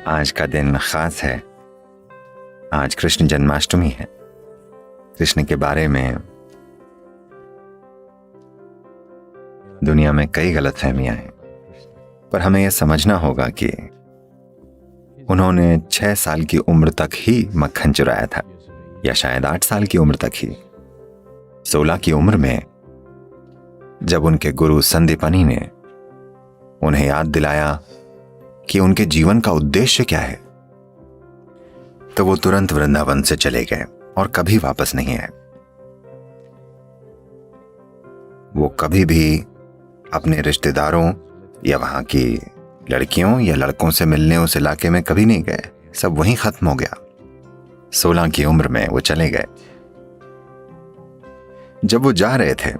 आज का दिन खास है। आज कृष्ण जन्माष्टमी है। कृष्ण के बारे में दुनिया में कई गलतफहमियां हैं, पर हमें यह समझना होगा कि उन्होंने 6 साल की उम्र तक ही मक्खन चुराया था, या शायद 8 साल की उम्र तक ही। 16 की उम्र में जब उनके गुरु संदीपनी ने उन्हें याद दिलाया कि उनके जीवन का उद्देश्य क्या है, तो वो तुरंत वृंदावन से चले गए और कभी वापस नहीं आए। वो कभी भी अपने रिश्तेदारों या वहां की लड़कियों या लड़कों से मिलने उस इलाके में कभी नहीं गए। सब वहीं खत्म हो गया। 16 की उम्र में वो चले गए। जब वो जा रहे थे,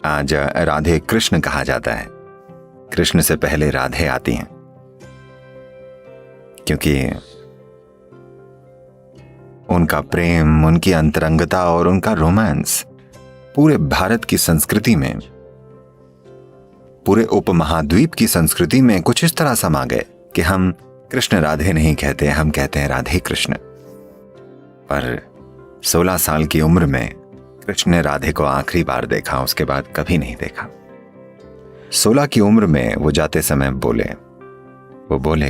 आज राधे कृष्ण कहा जाता है। कृष्ण से पहले राधे आती हैं, क्योंकि उनका प्रेम, उनकी अंतरंगता और उनका रोमांस पूरे भारत की संस्कृति में, पूरे उपमहाद्वीप की संस्कृति में कुछ इस तरह समा गए कि हम कृष्ण राधे नहीं कहते, हम कहते हैं राधे कृष्ण। पर 16 साल की उम्र में कृष्ण ने राधे को आखिरी बार देखा, उसके बाद कभी नहीं देखा। 16 की उम्र में वो जाते समय वो बोले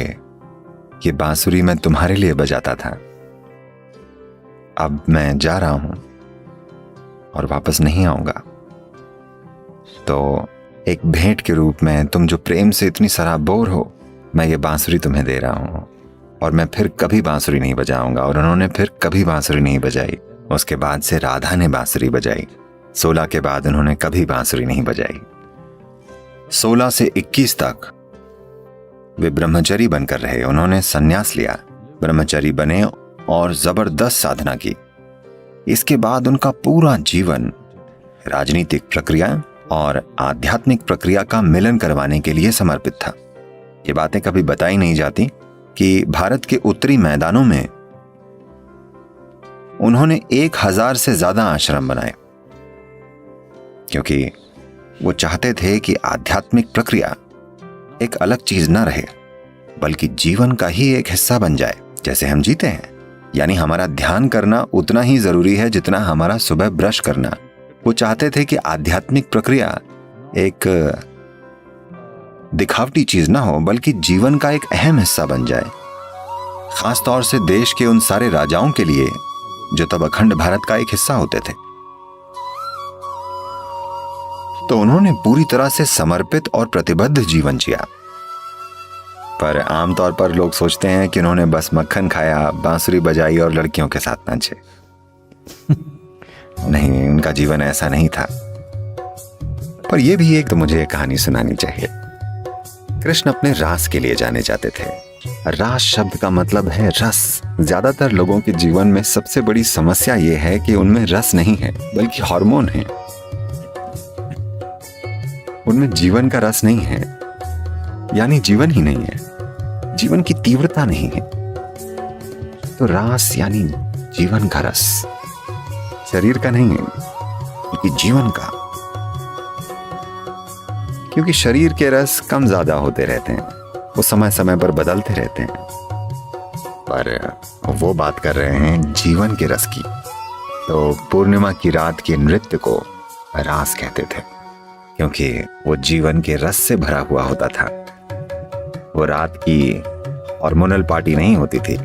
ये बांसुरी मैं तुम्हारे लिए बजाता था, अब मैं जा रहा हूं और वापस नहीं आऊंगा, तो एक भेंट के रूप में तुम जो प्रेम से इतनी सराबोर हो, मैं ये बांसुरी तुम्हें दे रहा हूं और मैं फिर कभी बांसुरी नहीं बजाऊंगा। और उन्होंने फिर कभी बांसुरी नहीं बजाई। उसके बाद से राधा ने बांसुरी बजाई। 16 के बाद उन्होंने कभी बांसुरी नहीं बजाई। 16 से 21 तक वे ब्रह्मचारी बनकर रहे। उन्होंने संन्यास लिया, ब्रह्मचारी बने और जबरदस्त साधना की। इसके बाद उनका पूरा जीवन राजनीतिक प्रक्रिया और आध्यात्मिक प्रक्रिया का मिलन करवाने के लिए समर्पित था। ये बातें कभी बताई नहीं जाती कि भारत के उत्तरी मैदानों में उन्होंने 1000 से ज्यादा आश्रम बनाए, क्योंकि वो चाहते थे कि आध्यात्मिक प्रक्रिया एक अलग चीज न रहे, बल्कि जीवन का ही एक हिस्सा बन जाए। जैसे हम जीते हैं, यानी हमारा ध्यान करना उतना ही जरूरी है जितना हमारा सुबह ब्रश करना। वो चाहते थे कि आध्यात्मिक प्रक्रिया एक दिखावटी चीज ना हो, बल्कि जीवन का एक अहम हिस्सा बन जाए। खास तौर से देश के उन सारे राजाओं के लिए जो तब अखंड भारत का एक हिस्सा होते थे। तो उन्होंने पूरी तरह से समर्पित और प्रतिबद्ध जीवन जिया। पर आमतौर पर लोग सोचते हैं कि उन्होंने बस मक्खन खाया, बांसुरी बजाई और लड़कियों के साथ नाचे। नहीं, उनका जीवन ऐसा नहीं था। पर यह भी एक तो मुझे एक कहानी सुनानी चाहिए। कृष्ण अपने रास के लिए जाने जाते थे। रास शब्द का मतलब है रस। ज्यादातर लोगों के जीवन में सबसे बड़ी समस्या यह है कि उनमें रस नहीं है, बल्कि हार्मोन है। उनमें जीवन का रस नहीं है, यानी जीवन ही नहीं है, जीवन की तीव्रता नहीं है। तो रास यानी जीवन का रस, शरीर का नहीं है, बल्कि जीवन का। क्योंकि शरीर के रस कम ज्यादा होते रहते हैं, वो समय समय पर बदलते रहते हैं। पर वो बात कर रहे हैं जीवन के रस की। तो पूर्णिमा की रात के नृत्य को रास कहते थे, क्योंकि वो जीवन के रस से भरा हुआ होता था। वो रात की हार्मोनल पार्टी नहीं होती थी,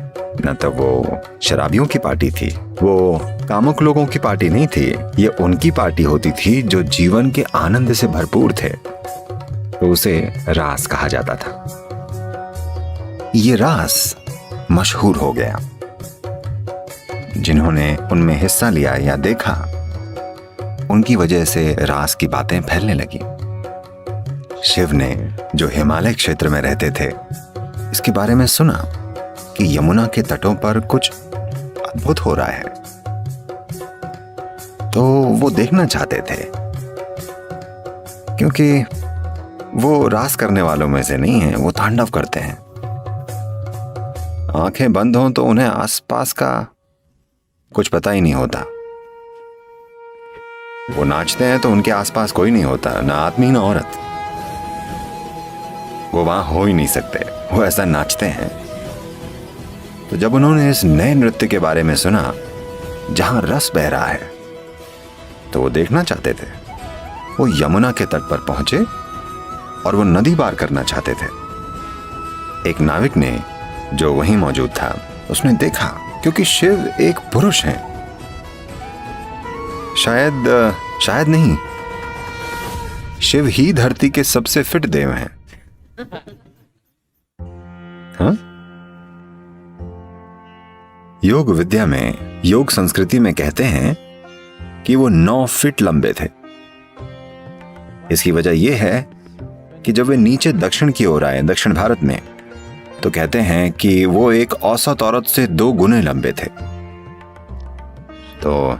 न तो वो शराबियों की पार्टी थी, वो कामुक लोगों की पार्टी नहीं थी। ये उनकी पार्टी होती थी जो जीवन के आनंद से भरपूर थे, तो उसे रास कहा जाता था। ये रास मशहूर हो गया। जिन्होंने उनमें हिस्सा लिया या देखा, उनकी वजह से रास की बातें फैलने लगी। शिव ने, जो हिमालय क्षेत्र में रहते थे, इसके बारे में सुना कि यमुना के तटों पर कुछ अद्भुत हो रहा है, तो वो देखना चाहते थे। क्योंकि वो रास करने वालों में से नहीं है, वो तांडव करते हैं। आंखें बंद हों तो उन्हें आसपास का कुछ पता ही नहीं होता। वो नाचते हैं तो उनके आसपास कोई नहीं होता, ना आदमी ना औरत। वो वहां हो ही नहीं सकते। वो ऐसा नाचते हैं। तो जब उन्होंने इस नए नृत्य के बारे में सुना जहां रस बह रहा है, तो वो देखना चाहते थे। वो यमुना के तट पर पहुंचे और वो नदी पार करना चाहते थे। एक नाविक ने, जो वहीं मौजूद था, उसने देखा, क्योंकि शिव एक पुरुष हैं। शायद नहीं, शिव ही धरती के सबसे फिट देव हैं। हाँ? योग विद्या में, योग संस्कृति में कहते हैं कि वो 9 फीट लंबे थे। इसकी वजह यह है कि जब वे नीचे दक्षिण की ओर आए, दक्षिण भारत में, तो कहते हैं कि वो एक औसत औरत से 2 गुने लंबे थे। तो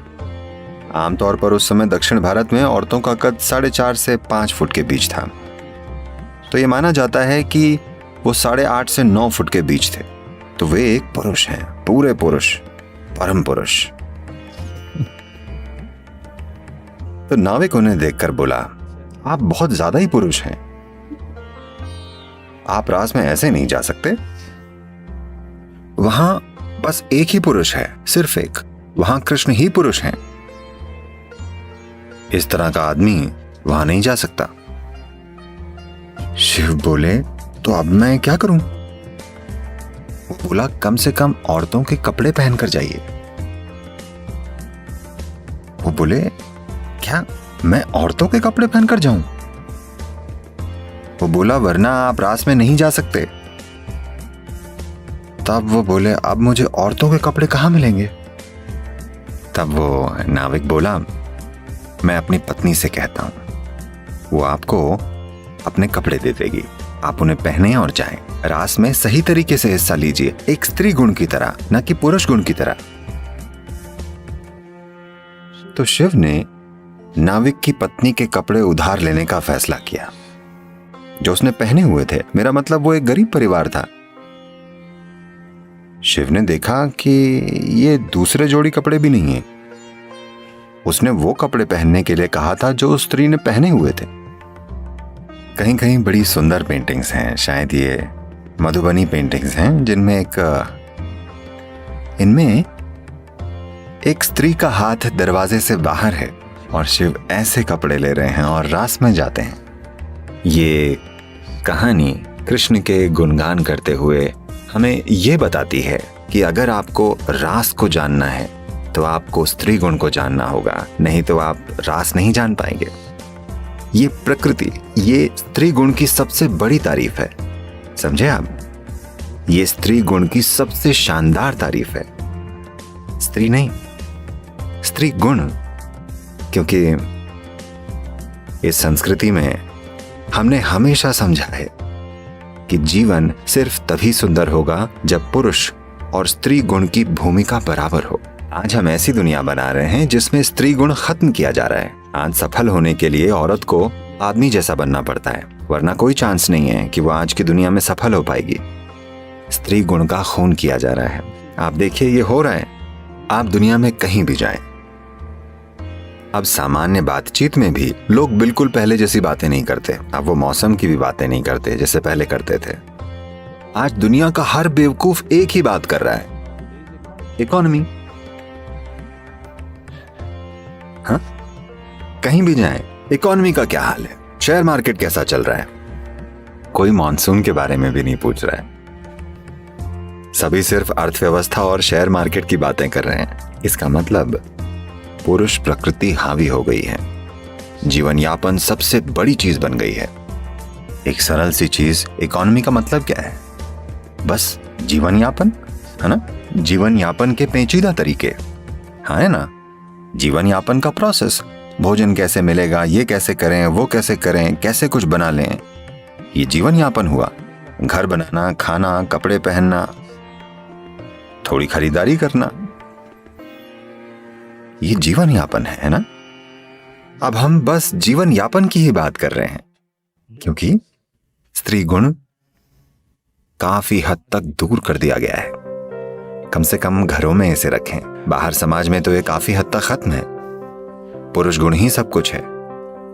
आमतौर पर उस समय दक्षिण भारत में औरतों का कद 4.5 से 5 फुट के बीच था। तो ये माना जाता है कि वो 8.5 से 9 फुट के बीच थे। तो वे एक पुरुष हैं, पूरे पुरुष, परम पुरुष। तो नाविक उन्हें देखकर बोला, आप बहुत ज्यादा ही पुरुष हैं, आप रास में ऐसे नहीं जा सकते। वहां बस एक ही पुरुष है, सिर्फ एक, वहां कृष्ण ही पुरुष हैं। इस तरह का आदमी वहां नहीं जा सकता। शिव बोले, तो अब मैं क्या करूं? वो बोला, कम से कम औरतों के कपड़े पहनकर जाइए। वो बोले, क्या मैं औरतों के कपड़े पहनकर जाऊं? वो बोला, वरना आप रास में नहीं जा सकते। तब वो बोले, अब मुझे औरतों के कपड़े कहां मिलेंगे? तब वो नाविक बोला, मैं अपनी पत्नी से कहता हूं, वो आपको अपने कपड़े दे देगी, आप उन्हें पहने और जाएं। रास में सही तरीके से हिस्सा लीजिए, एक स्त्री गुण की तरह, न कि पुरुष गुण की तरह। तो शिव ने नाविक की पत्नी के कपड़े उधार लेने का फैसला किया, जो उसने पहने हुए थे। मेरा मतलब वो एक गरीब परिवार था। शिव ने देखा कि ये दूसरे जोड़ी कपड़े भी नहीं है। उसने वो कपड़े पहनने के लिए कहा था जो उस स्त्री ने पहने हुए थे। कहीं कहीं बड़ी सुंदर पेंटिंग्स हैं, शायद ये मधुबनी पेंटिंग्स हैं, जिनमें इनमें एक स्त्री का हाथ दरवाजे से बाहर है और शिव ऐसे कपड़े ले रहे हैं और रास में जाते हैं। ये कहानी कृष्ण के गुणगान करते हुए हमें ये बताती है कि अगर आपको रास को जानना है तो आपको स्त्री गुण को जानना होगा, नहीं तो आप रास नहीं जान पाएंगे। ये प्रकृति, ये स्त्री गुण की सबसे बड़ी तारीफ है, समझे आप? ये स्त्री गुण की सबसे शानदार तारीफ है, स्त्री नहीं, स्त्री गुण। क्योंकि इस संस्कृति में हमने हमेशा समझा है कि जीवन सिर्फ तभी सुंदर होगा जब पुरुष और स्त्री गुण की भूमिका बराबर हो। आज हम ऐसी दुनिया बना रहे हैं जिसमें स्त्री गुण खत्म किया जा रहा है। आज सफल होने के लिए औरत को आदमी जैसा बनना पड़ता है, वरना कोई चांस नहीं है कि वो आज की दुनिया में सफल हो पाएगी। स्त्री गुण का खून किया जा रहा है। आप देखिए, ये हो रहा है। आप दुनिया में कहीं भी जाएं, अब सामान्य बातचीत में भी लोग बिल्कुल पहले जैसी बातें नहीं करते। अब वो मौसम की भी बातें नहीं करते जैसे पहले करते थे। आज दुनिया का हर बेवकूफ एक ही बात कर रहा है, इकोनॉमी। हाँ, कहीं भी जाएं, इकोनॉमी का क्या हाल है, शेयर मार्केट कैसा चल रहा है। कोई मॉनसून के बारे में भी नहीं पूछ रहा है। सभी सिर्फ अर्थव्यवस्था और शेयर मार्केट की बातें कर रहे हैं। इसका मतलब पुरुष प्रकृति हावी हो गई है। जीवन यापन सबसे बड़ी चीज बन गई है। एक सरल सी चीज, इकोनॉमी का मतलब क्या है? बस जीवन यापन, है ना? जीवन यापन के पेचीदा तरीके, हाँ है ना? जीवन यापन का प्रोसेस, भोजन कैसे मिलेगा, ये कैसे करें, वो कैसे करें, कैसे कुछ बना लें, ये जीवन यापन हुआ। घर बनाना, खाना, कपड़े पहनना, थोड़ी खरीदारी करना, ये जीवन यापन है ना? अब हम बस जीवन यापन की ही बात कर रहे हैं, क्योंकि स्त्री गुण काफी हद तक दूर कर दिया गया है। कम से कम घरों में इसे रखें। बाहर समाज में तो ये काफी हद तक खत्म है। पुरुष गुण ही सब कुछ है।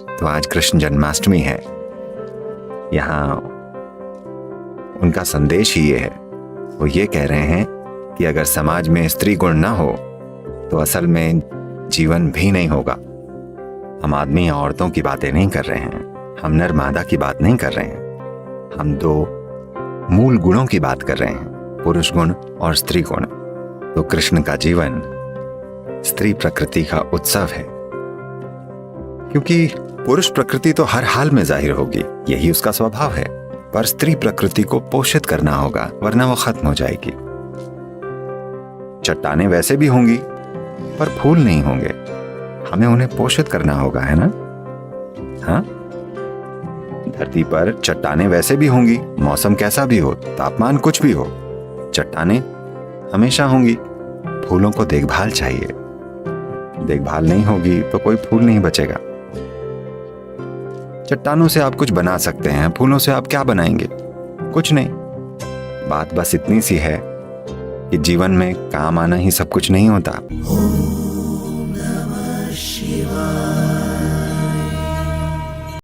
तो आज कृष्ण जन्माष्टमी है। यहाँ उनका संदेश ही ये है। वो ये कह रहे हैं कि अगर समाज में स्त्री गुण ना हो तो असल में जीवन भी नहीं होगा। हम आदमी या औरतों की बातें नहीं कर रहे हैं, हम नर मादा की बात नहीं कर रहे हैं। हम दो मूल गुणों की बात कर रहे हैं, पुरुष गुण और स्त्री गुण। तो कृष्ण का जीवन स्त्री प्रकृति का उत्सव है, क्योंकि पुरुष प्रकृति तो हर हाल में जाहिर होगी, यही उसका स्वभाव है। पर स्त्री प्रकृति को पोषित करना होगा, वरना वो खत्म हो जाएगी। चट्टानें वैसे भी होंगी पर फूल नहीं होंगे, हमें उन्हें पोषित करना होगा, है ना? हाँ, धरती पर चट्टानें वैसे भी होंगी, मौसम कैसा भी हो, तापमान कुछ भी हो, चट्टानें हमेशा होंगी। फूलों को देखभाल चाहिए, देखभाल नहीं होगी तो कोई फूल नहीं बचेगा। चट्टानों से आप कुछ बना सकते हैं, फूलों से आप क्या बनाएंगे? कुछ नहीं। बात बस इतनी सी है कि जीवन में काम आना ही सब कुछ नहीं होता।